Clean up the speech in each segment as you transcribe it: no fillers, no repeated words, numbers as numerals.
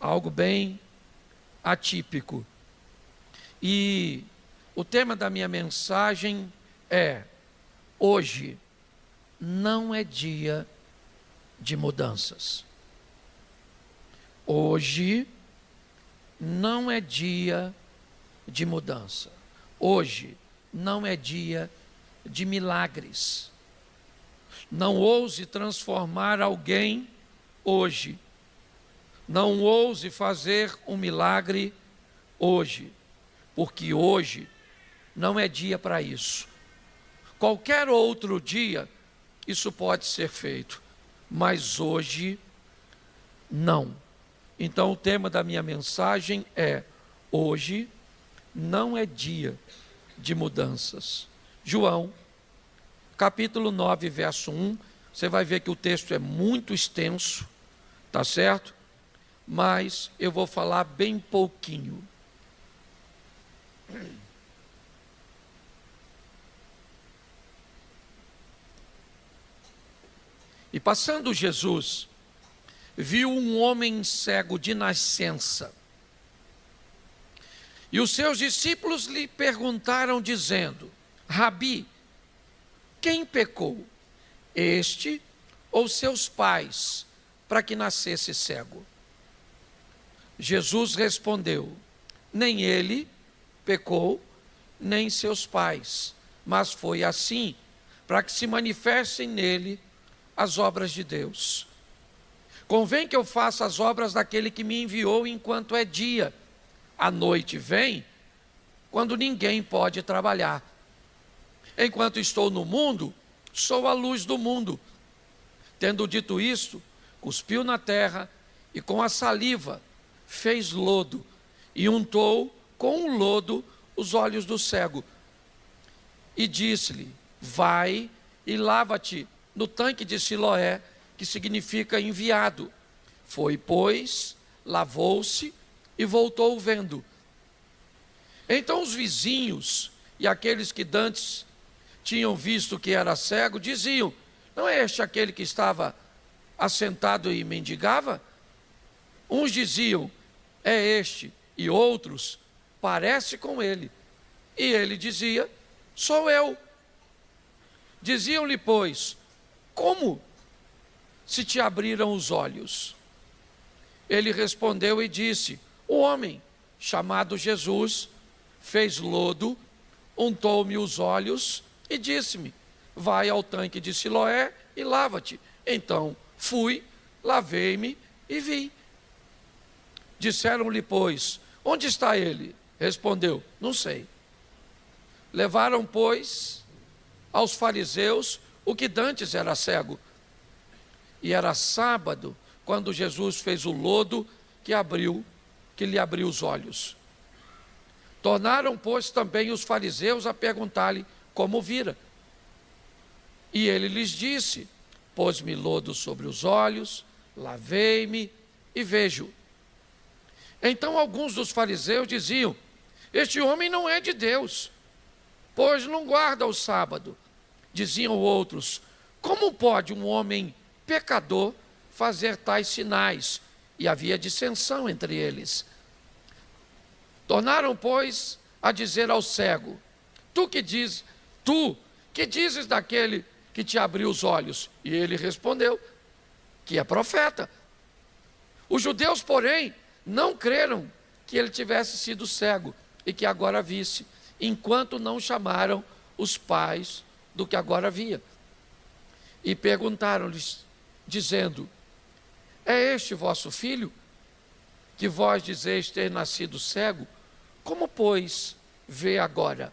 algo bem atípico. E o tema da minha mensagem é: hoje não é dia de mudanças. Hoje não é dia de mudança. Hoje não é dia de milagres. Não ouse transformar alguém hoje. Não ouse fazer um milagre hoje, porque hoje não é dia para isso. Qualquer outro dia isso pode ser feito, mas hoje não. Então o tema da minha mensagem é: hoje não é dia de mudanças. João, capítulo 9, verso 1, você vai ver que o texto é muito extenso, tá certo? Mas eu vou falar bem pouquinho. E passando Jesus, viu um homem cego de nascença. E os seus discípulos lhe perguntaram, dizendo: Rabi, quem pecou, este ou seus pais, para que nascesse cego? Jesus respondeu: nem ele pecou, nem seus pais, mas foi assim, para que se manifestem nele as obras de Deus. Convém que eu faça as obras daquele que me enviou enquanto é dia. A noite vem, quando ninguém pode trabalhar. Enquanto estou no mundo, sou a luz do mundo. Tendo dito isto, cuspiu na terra e com a saliva fez lodo e untou com o lodo os olhos do cego. E disse-lhe: vai e lava-te no tanque de Siloé, que significa enviado. Foi, pois, lavou-se e voltou vendo. Então os vizinhos e aqueles que dantes tinham visto que era cego, diziam: não é este aquele que estava assentado e mendigava? Uns diziam: é este, e outros: parece com ele. E ele dizia: sou eu. Diziam-lhe, pois: como se te abriram os olhos? Ele respondeu e disse: o homem chamado Jesus fez lodo, untou-me os olhos e disse-me: vai ao tanque de Siloé e lava-te. Então fui, lavei-me e vi. Disseram-lhe, pois: onde está ele? Respondeu: não sei. Levaram, pois, aos fariseus o que dantes era cego. E era sábado, quando Jesus fez o lodo que lhe abriu os olhos. Tornaram, pois, também os fariseus a perguntar-lhe como vira. E ele lhes disse: pôs-me lodo sobre os olhos, lavei-me e vejo. Então alguns dos fariseus diziam: este homem não é de Deus, pois não guarda o sábado. Diziam outros: como pode um homem pecador fazer tais sinais? E havia dissensão entre eles. Tornaram, pois, a dizer ao cego: tu que dizes daquele que te abriu os olhos? E ele respondeu que é profeta. Os judeus, porém, não creram que ele tivesse sido cego e que agora visse, enquanto não chamaram os pais do que agora via. E perguntaram-lhes, dizendo: é este vosso filho, que vós dizeis ter nascido cego? Como, pois, vê agora?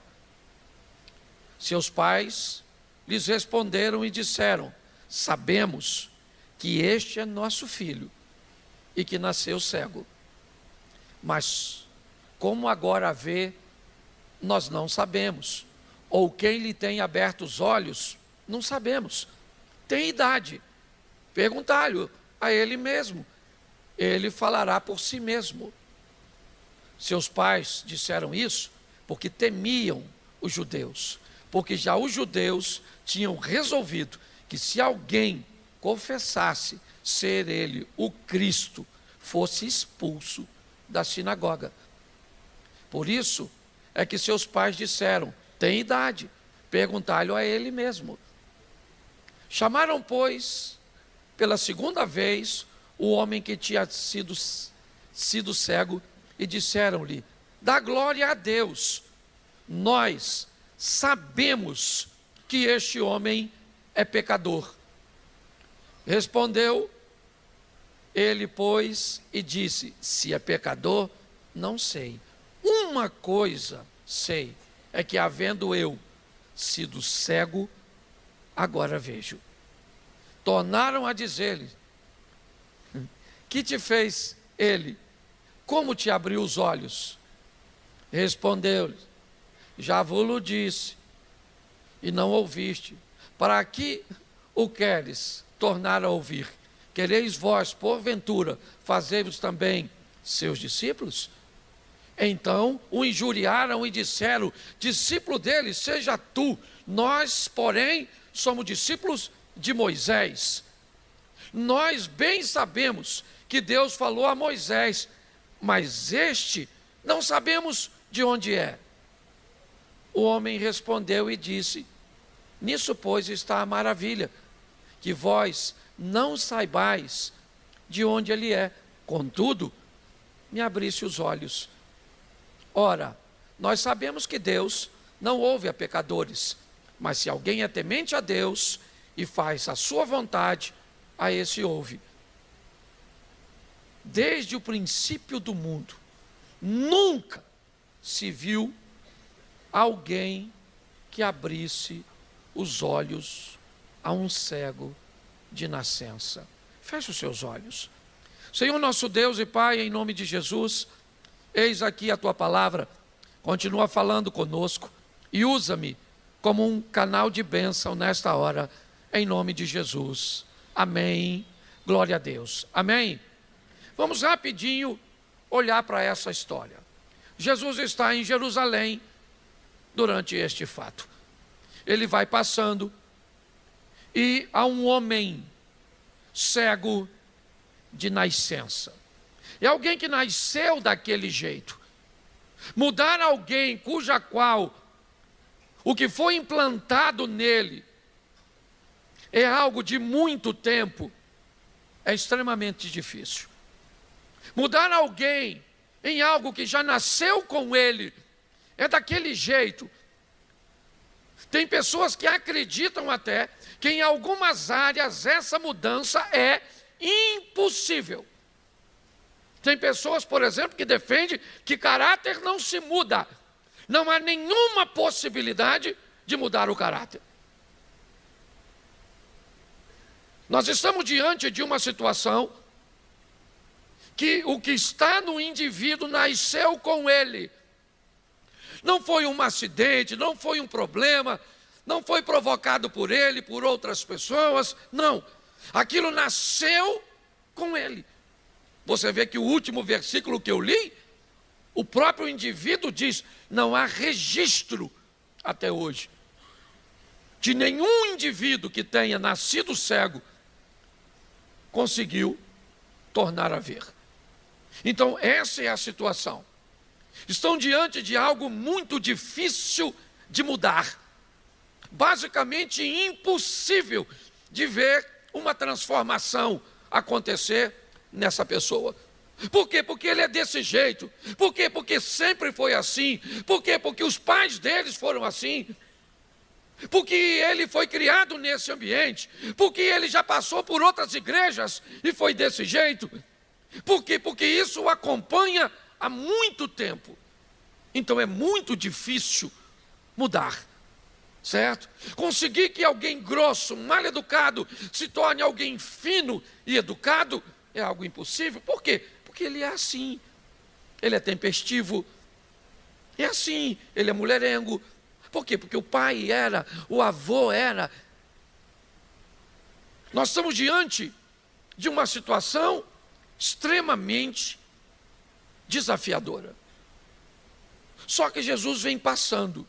Seus pais lhes responderam e disseram: sabemos que este é nosso filho e que nasceu cego. Mas como agora vê, nós não sabemos. Ou quem lhe tem aberto os olhos, não sabemos. Tem idade. Perguntai-lhe a ele mesmo. Ele falará por si mesmo. Seus pais disseram isso porque temiam os judeus. Porque já os judeus tinham resolvido que se alguém confessasse ser ele o Cristo, fosse expulso da sinagoga. Por isso é que seus pais disseram: tem idade, perguntai-lhe a ele mesmo. Chamaram, pois, pela segunda vez, o homem que tinha sido cego, e disseram-lhe: dá glória a Deus, nós sabemos que este homem é pecador. Respondeu ele, pois, e disse: se é pecador, não sei. Uma coisa sei, é que havendo eu sido cego, agora vejo. Tornaram a dizer-lhe: que te fez ele? Como te abriu os olhos? Respondeu-lhe: já vos disse, e não ouviste. Para que o queres tornar a ouvir? Quereis vós, porventura, fazer-vos também seus discípulos? Então o injuriaram e disseram: discípulo dele, seja tu. Nós, porém, somos discípulos de Moisés. Nós bem sabemos que Deus falou a Moisés, mas este não sabemos de onde é. O homem respondeu e disse: nisso, pois, está a maravilha, que vós não saibais de onde ele é. Contudo, me abriste os olhos. Ora, nós sabemos que Deus não ouve a pecadores, mas se alguém é temente a Deus e faz a sua vontade, a esse ouve. Desde o princípio do mundo, nunca se viu alguém que abrisse os olhos a um cego de nascença. Feche os seus olhos. Senhor nosso Deus e Pai, em nome de Jesus, eis aqui a tua palavra, continua falando conosco e usa-me como um canal de bênção nesta hora, em nome de Jesus. Amém. Glória a Deus. Amém. Vamos rapidinho olhar para essa história. Jesus está em Jerusalém durante este fato. Ele vai passando e há um homem cego de nascença. É alguém que nasceu daquele jeito. Mudar alguém cuja qual o que foi implantado nele é algo de muito tempo, é extremamente difícil. Mudar alguém em algo que já nasceu com ele é daquele jeito. Tem pessoas que acreditam até que em algumas áreas essa mudança é impossível. Tem pessoas, por exemplo, que defendem que caráter não se muda. Não há nenhuma possibilidade de mudar o caráter. Nós estamos diante de uma situação que o que está no indivíduo nasceu com ele. Não foi um acidente, não foi um problema, não foi provocado por ele, por outras pessoas, não. Aquilo nasceu com ele. Você vê que o último versículo que eu li, o próprio indivíduo diz: não há registro até hoje de nenhum indivíduo que tenha nascido cego conseguiu tornar a ver. Então essa é a situação. Estão diante de algo muito difícil de mudar, basicamente impossível de ver uma transformação acontecer nessa pessoa. Por quê? Porque ele é desse jeito. Por quê? Porque sempre foi assim. Por quê? Porque os pais deles foram assim. Porque ele foi criado nesse ambiente. Porque ele já passou por outras igrejas e foi desse jeito. Por quê? Porque isso o acompanha há muito tempo. Então é muito difícil mudar, certo? Conseguir que alguém grosso, mal educado, se torne alguém fino e educado é algo impossível. Por quê? Porque ele é assim. Ele é tempestivo. É assim. Ele é mulherengo. Por quê? Porque o pai era, o avô era. Nós estamos diante de uma situação extremamente desafiadora. Só que Jesus vem passando.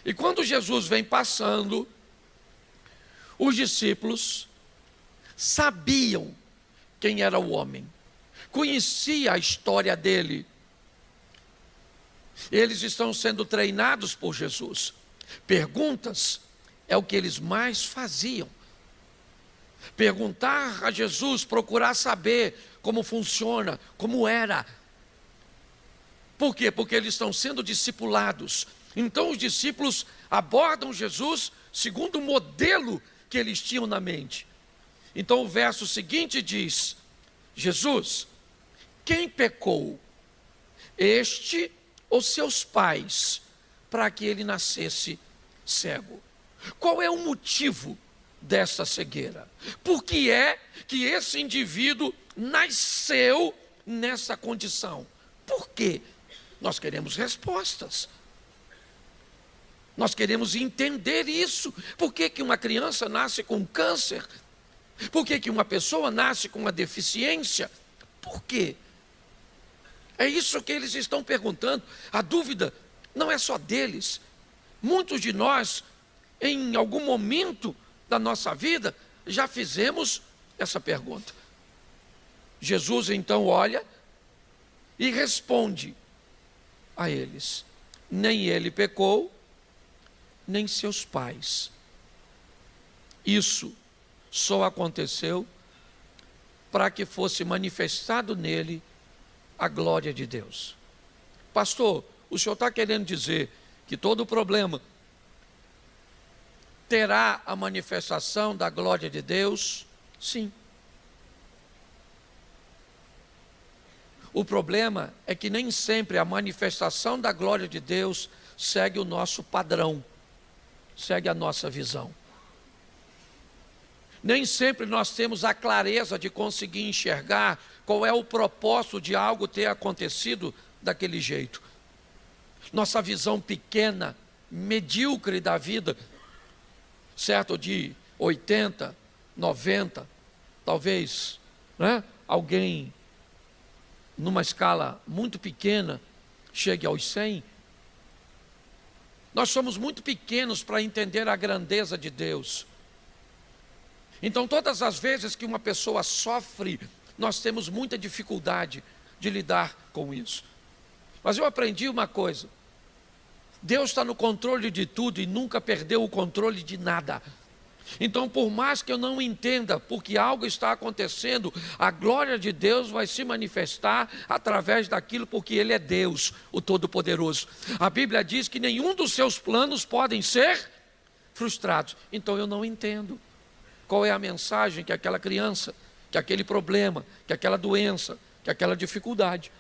E quando Jesus vem passando, os discípulos sabiam quem era o homem. conhecia a história dele. Eles estão sendo treinados por Jesus. Perguntas é o que eles mais faziam. Perguntar a Jesus, procurar saber como funciona, como era. Por quê? Porque eles estão sendo discipulados. Então os discípulos abordam Jesus segundo o modelo que eles tinham na mente. Então o verso seguinte diz: Jesus, quem pecou? Este ou seus pais, para que ele nascesse cego? Qual é o motivo dessa cegueira? Por que é que esse indivíduo nasceu nessa condição? Por quê? Nós queremos respostas. Nós queremos entender isso. Por que que uma criança nasce com câncer? Por que que uma pessoa nasce com uma deficiência? Por quê? É isso que eles estão perguntando. A dúvida não é só deles. Muitos de nós, em algum momento da nossa vida, já fizemos essa pergunta. Jesus então olha e responde a eles: nem ele pecou, nem seus pais. Isso só aconteceu para que fosse manifestado nele a glória de Deus. Pastor, o senhor está querendo dizer que todo problema terá a manifestação da glória de Deus? Sim. O problema é que nem sempre a manifestação da glória de Deus segue o nosso padrão, segue a nossa visão. Nem sempre nós temos a clareza de conseguir enxergar qual é o propósito de algo ter acontecido daquele jeito. Nossa visão pequena, medíocre da vida, certo, de 80, 90, talvez, né? Alguém numa escala muito pequena chegue aos 100. Nós somos muito pequenos para entender a grandeza de Deus. Então, todas as vezes que uma pessoa sofre, nós temos muita dificuldade de lidar com isso. Mas eu aprendi uma coisa: Deus está no controle de tudo e nunca perdeu o controle de nada. Então, por mais que eu não entenda porque algo está acontecendo, a glória de Deus vai se manifestar através daquilo, porque Ele é Deus, o Todo-Poderoso. A Bíblia diz que nenhum dos seus planos podem ser frustrados. Então eu não entendo qual é a mensagem que aquela criança, que aquele problema, que aquela doença, que aquela dificuldade.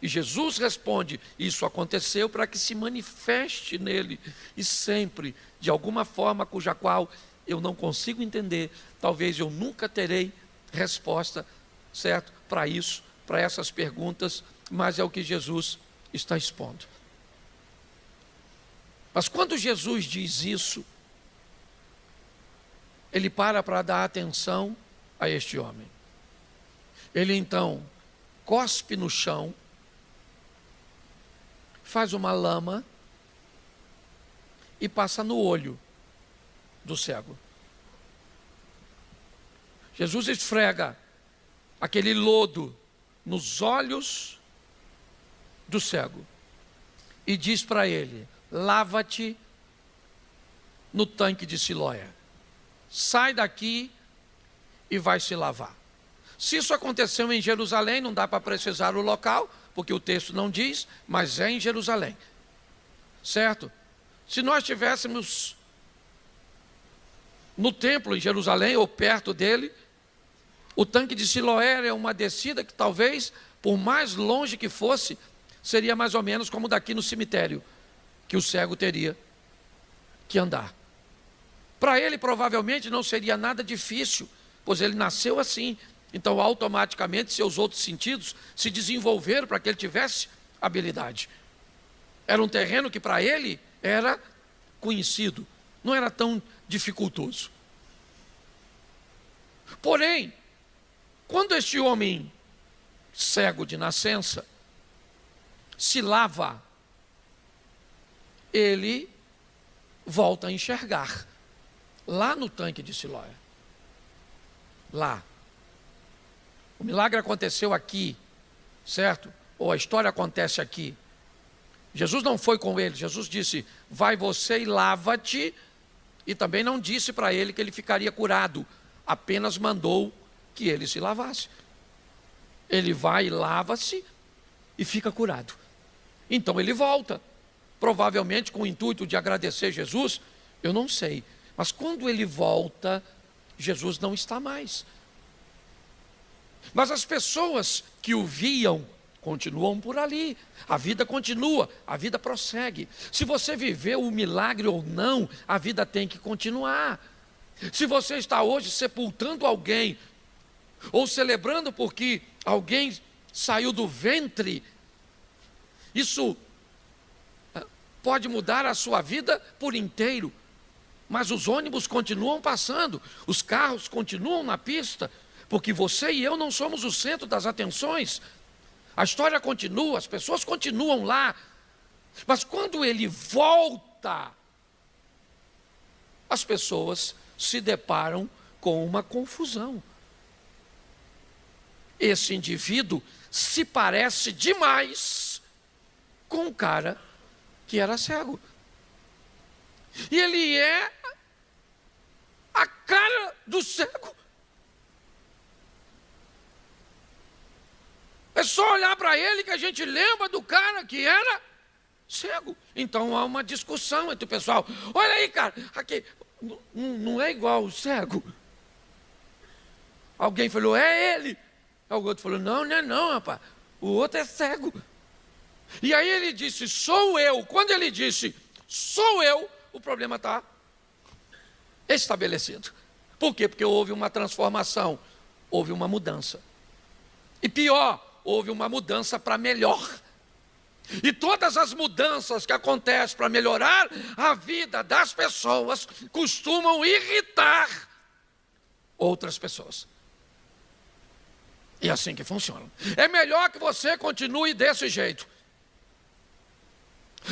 E Jesus responde: isso aconteceu para que se manifeste nele, e sempre, de alguma forma cuja qual eu não consigo entender, talvez eu nunca terei resposta, certo, para isso, para essas perguntas, mas é o que Jesus está expondo. Mas quando Jesus diz isso, ele para dar atenção a este homem. Ele então cospe no chão, faz uma lama e passa no olho do cego. Jesus esfrega aquele lodo nos olhos do cego e diz para ele: lava-te no tanque de Siloé. Sai daqui e vai se lavar. Se isso aconteceu em Jerusalém, não dá para precisar o local, porque o texto não diz, mas é em Jerusalém, certo? Se nós estivéssemos no templo em Jerusalém ou perto dele, o tanque de Siloé é uma descida que talvez, por mais longe que fosse, seria mais ou menos como daqui no cemitério, que o cego teria que andar. Para ele provavelmente não seria nada difícil, pois ele nasceu assim. Então automaticamente seus outros sentidos se desenvolveram para que ele tivesse habilidade. Era um terreno que para ele era conhecido, não era tão dificultoso. Porém, quando este homem cego de nascença se lava, ele volta a enxergar lá no tanque de Siloé. Lá. O milagre aconteceu aqui, certo? Ou a história acontece aqui. Jesus não foi com ele. Jesus disse, vai você e lava-te. E também não disse para ele que ele ficaria curado. Apenas mandou que ele se lavasse. Ele vai e lava-se e fica curado. Então ele volta. Provavelmente com o intuito de agradecer Jesus, eu não sei. Mas quando ele volta, Jesus não está mais. Mas as pessoas que o viam continuam por ali. A vida continua, a vida prossegue. Se você viveu o milagre ou não, a vida tem que continuar. Se você está hoje sepultando alguém, ou celebrando porque alguém saiu do ventre, isso pode mudar a sua vida por inteiro. Mas os ônibus continuam passando, os carros continuam na pista, porque você e eu não somos o centro das atenções. A história continua, as pessoas continuam lá. Mas quando ele volta, as pessoas se deparam com uma confusão. Esse indivíduo se parece demais com um cara que era cego. E ele é a cara do cego. É só olhar para ele que a gente lembra do cara que era cego. Então há uma discussão entre o pessoal. Olha aí, cara, aqui não é igual o cego. Alguém falou, é ele. O outro falou, não é não, rapaz. O outro é cego. E aí ele disse, sou eu. Quando ele disse, sou eu, o problema está estabelecido. Por quê? Porque houve uma transformação, houve uma mudança. E pior, houve uma mudança para melhor. E todas as mudanças que acontecem para melhorar a vida das pessoas costumam irritar outras pessoas. E é assim que funciona. É melhor que você continue desse jeito.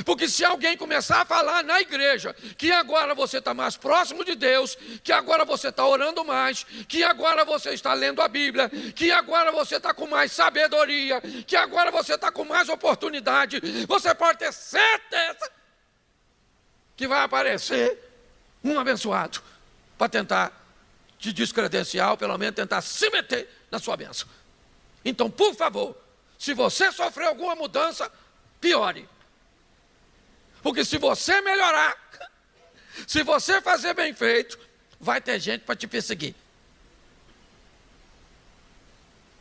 Porque se alguém começar a falar na igreja que agora você está mais próximo de Deus, que agora você está orando mais, que agora você está lendo a Bíblia, que agora você está com mais sabedoria, que agora você está com mais oportunidade, você pode ter certeza que vai aparecer um abençoado para tentar te descredenciar, ou pelo menos tentar se meter na sua bênção. Então, por favor, se você sofrer alguma mudança, piore. Porque se você melhorar, se você fazer bem feito, vai ter gente para te perseguir.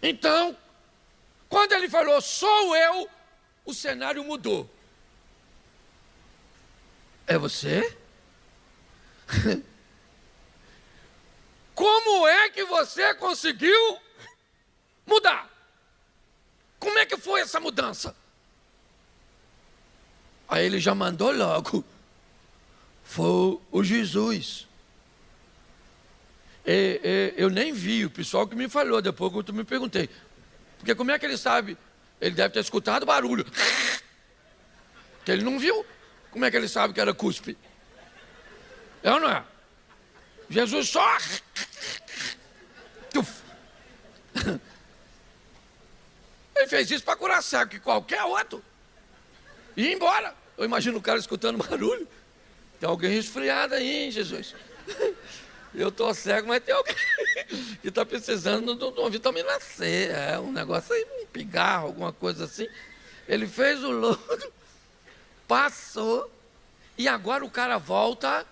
Então, quando ele falou, sou eu, o cenário mudou. É você? Como é que você conseguiu mudar? Como é que foi essa mudança? Aí ele já mandou logo. Foi o Jesus. Eu nem vi, o pessoal que me falou, depois que eu me perguntei. Porque como é que ele sabe? Ele deve ter escutado barulho. Que ele não viu. Como é que ele sabe que era cuspe? É ou não é? Jesus só... Ele fez isso para curar cego, que qualquer outro. E ir embora. Eu imagino o cara escutando barulho. Tem alguém resfriado aí, hein, Jesus? Eu estou cego, mas tem alguém que está precisando de uma vitamina C. É um negócio aí, um pigarro, alguma coisa assim. Ele fez o lodo, passou, e agora o cara volta.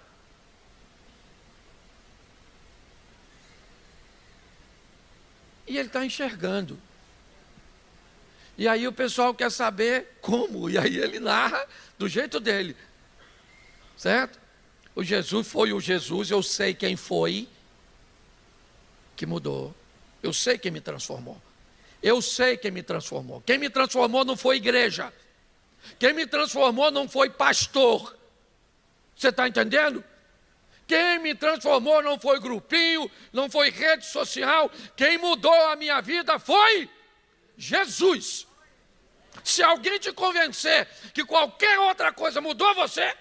E ele está enxergando. E aí o pessoal quer saber como. E aí ele narra do jeito dele. Certo? O Jesus foi o Jesus, eu sei quem foi que mudou. Eu sei quem me transformou. Eu sei quem me transformou. Quem me transformou não foi igreja. Quem me transformou não foi pastor. Você está entendendo? Quem me transformou não foi grupinho, não foi rede social. Quem mudou a minha vida foi Jesus. Se alguém te convencer que qualquer outra coisa mudou você,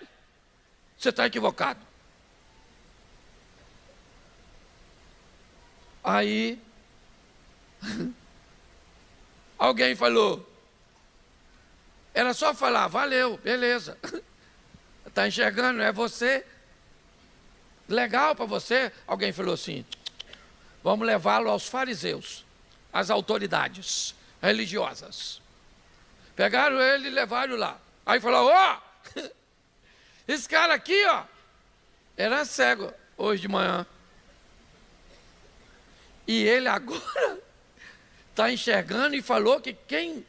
você está equivocado. Aí, Alguém falou. Era só falar, valeu, beleza. Está enxergando, é você? Legal para você? Alguém falou assim, vamos levá-lo aos fariseus, às autoridades religiosas. Pegaram ele e levaram lá. Aí falou, ó, esse cara aqui, ó, era cego hoje de manhã. E ele agora está enxergando e falou que quem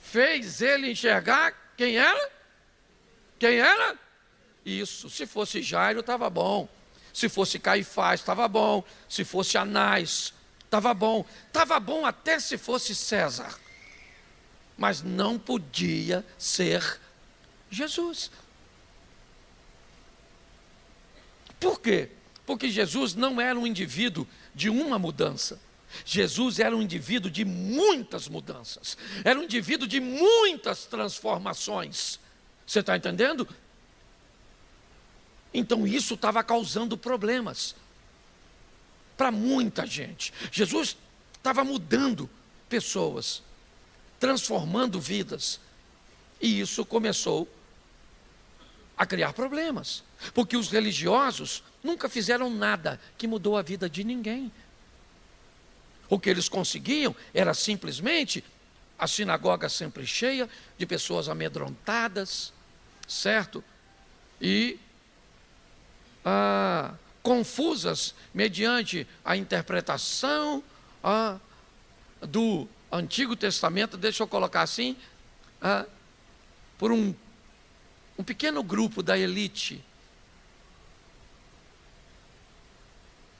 fez ele enxergar, quem era? Quem era? Isso, se fosse Jairo estava bom, se fosse Caifás estava bom, se fosse Anás estava bom até se fosse César, mas não podia ser Jesus. Por quê? Porque Jesus não era um indivíduo de uma mudança. Jesus era um indivíduo de muitas mudanças. Era um indivíduo de muitas transformações. Você está entendendo? Então isso estava causando problemas para muita gente. Jesus estava mudando pessoas, transformando vidas. E isso começou a criar problemas. Porque os religiosos nunca fizeram nada que mudou a vida de ninguém. O que eles conseguiam era simplesmente a sinagoga sempre cheia de pessoas amedrontadas, certo? E confusas mediante a interpretação do Antigo Testamento, deixa eu colocar assim, por um pequeno grupo da elite.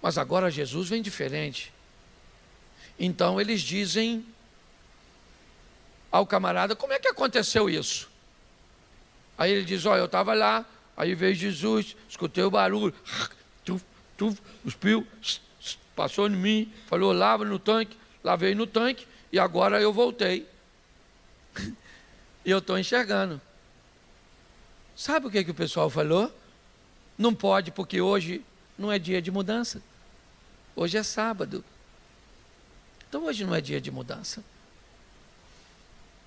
Mas agora Jesus vem diferente. Então eles dizem ao camarada, como é que aconteceu isso? Aí ele diz, olha, eu estava lá, aí veio Jesus, escutei o barulho, cuspiu, passou em mim, falou, lava no tanque, lavei no tanque, e agora eu voltei. E eu estou enxergando. Sabe o que o pessoal falou? Não pode, porque hoje não é dia de mudança. Hoje é sábado. Então hoje não é dia de mudança.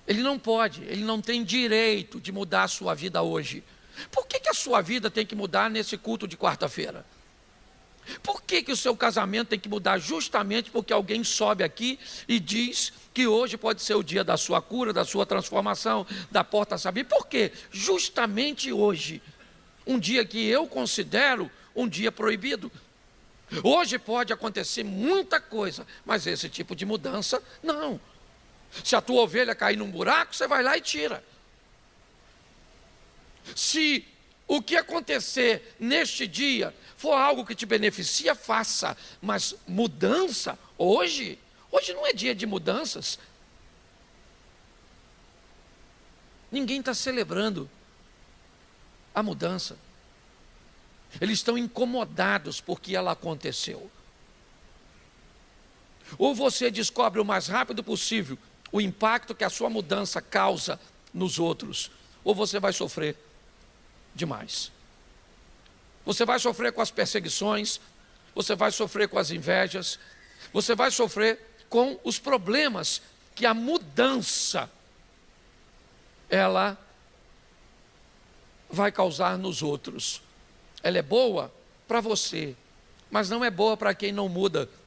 Ele não pode, ele não tem direito de mudar a sua vida hoje. Por que a sua vida tem que mudar nesse culto de quarta-feira? Por que o seu casamento tem que mudar justamente porque alguém sobe aqui e diz que hoje pode ser o dia da sua cura, da sua transformação, da porta saber? Por quê? Justamente hoje, um dia que eu considero um dia proibido. Hoje pode acontecer muita coisa, mas esse tipo de mudança, não. Se a tua ovelha cair num buraco, você vai lá e tira. Se o que acontecer neste dia for algo que te beneficia, faça. Mas mudança, hoje não é dia de mudanças. Ninguém está celebrando a mudança. Eles estão incomodados porque ela aconteceu. Ou você descobre o mais rápido possível o impacto que a sua mudança causa nos outros, ou você vai sofrer demais. Você vai sofrer com as perseguições, você vai sofrer com as invejas, você vai sofrer com os problemas que a mudança ela vai causar nos outros. Ela é boa para você, mas não é boa para quem não muda